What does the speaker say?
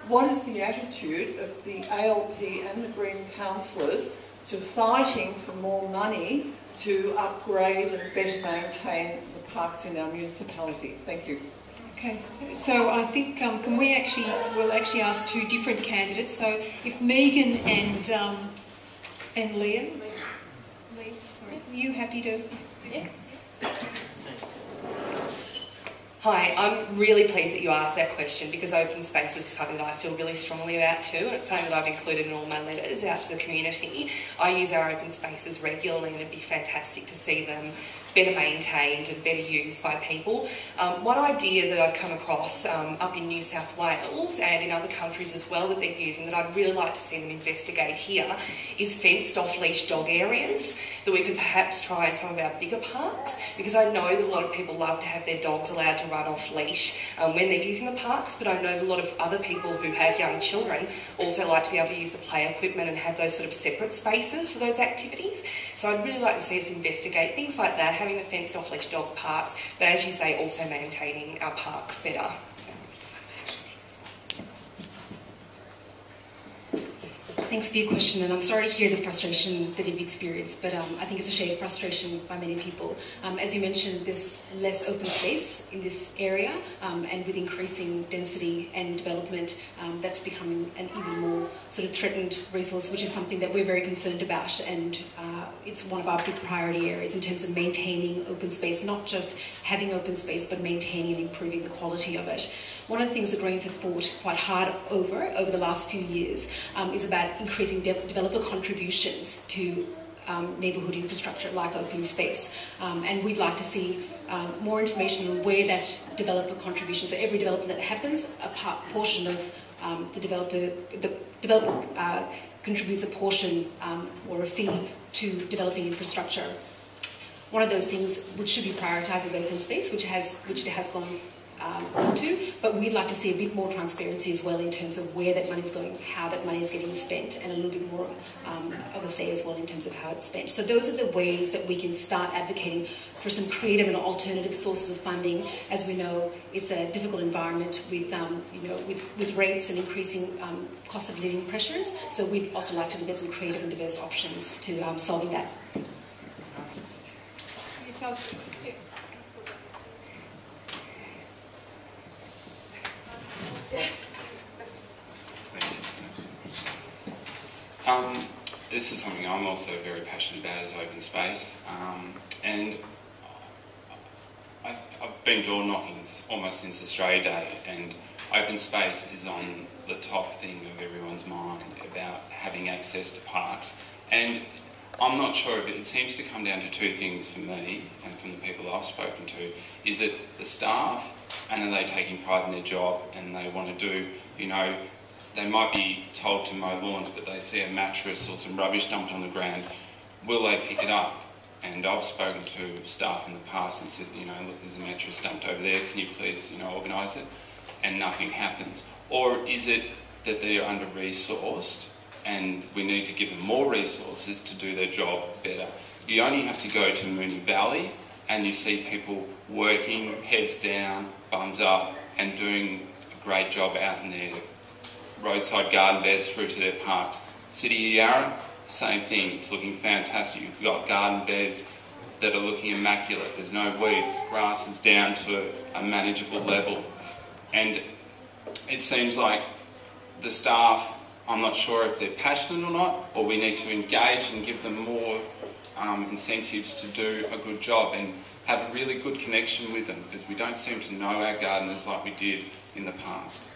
what is the attitude of the ALP and the Green councillors to fighting for more money to upgrade and better maintain the parks in our municipality? Thank you. Okay, so I think we'll actually ask two different candidates. So if Megan and Liam, sorry, are you happy to? Yeah. Hi, I'm really pleased that you asked that question because open spaces is something that I feel really strongly about too, and it's something that I've included in all my letters out to the community. I use our open spaces regularly and it'd be fantastic to see them better maintained and better used by people. One idea that I've come across up in New South Wales and in other countries as well that they're using that I'd really like to see them investigate here is fenced off leash dog areas that we could perhaps try in some of our bigger parks, because I know that a lot of people love to have their dogs allowed to run off leash when they're using the parks, but I know that a lot of other people who have young children also like to be able to use the play equipment and have those sort of separate spaces for those activities. So I'd really like to see us investigate things like that, having the fenced off leash dog parks, but as you say, also maintaining our parks better. Thanks for your question, and I'm sorry to hear the frustration that you've experienced, but I think it's a shared frustration by many people. As you mentioned, there's less open space in this area, and with increasing density and development, that's becoming an even more sort of threatened resource, which is something that we're very concerned about, and it's one of our big priority areas in terms of maintaining open space, not just having open space, but maintaining and improving the quality of it. One of the things the Greens have fought quite hard over the last few years is about increasing developer contributions to neighbourhood infrastructure like open space. And we'd like to see more information on where that developer contribution, so every development that happens, a portion of the developer contributes a portion or a fee to developing infrastructure. One of those things which should be prioritised is open space, which it has gone into, but we'd like to see a bit more transparency as well in terms of where that money is going, how that money is getting spent, and a little bit more of a say as well in terms of how it's spent. So those are the ways that we can start advocating for some creative and alternative sources of funding. As we know, it's a difficult environment with with rates and increasing cost of living pressures. So we'd also like to look at some creative and diverse options to solving that. This is something I'm also very passionate about, is open space, and I've been door knocking almost since Australia Day, and open space is on the top thing of everyone's mind about having access to parks. And I'm not sure if it seems to come down to two things for me and from the people I've spoken to, is that the staff, and are they taking pride in their job and they want to do, they might be told to mow lawns, but they see a mattress or some rubbish dumped on the ground. Will they pick it up? And I've spoken to staff in the past and said, look, there's a mattress dumped over there. Can you please, organise it? And nothing happens. Or is it that they're under-resourced and we need to give them more resources to do their job better? You only have to go to Moonee Valley and you see people working, heads down, bums up, and doing a great job out in their roadside garden beds through to their parks. City of Yarra, same thing, it's looking fantastic. You've got garden beds that are looking immaculate, there's no weeds, the grass is down to a manageable level. And it seems like the staff, I'm not sure if they're passionate or not, or we need to engage and give them more incentives to do a good job and have a really good connection with them, because we don't seem to know our gardeners like we did in the past.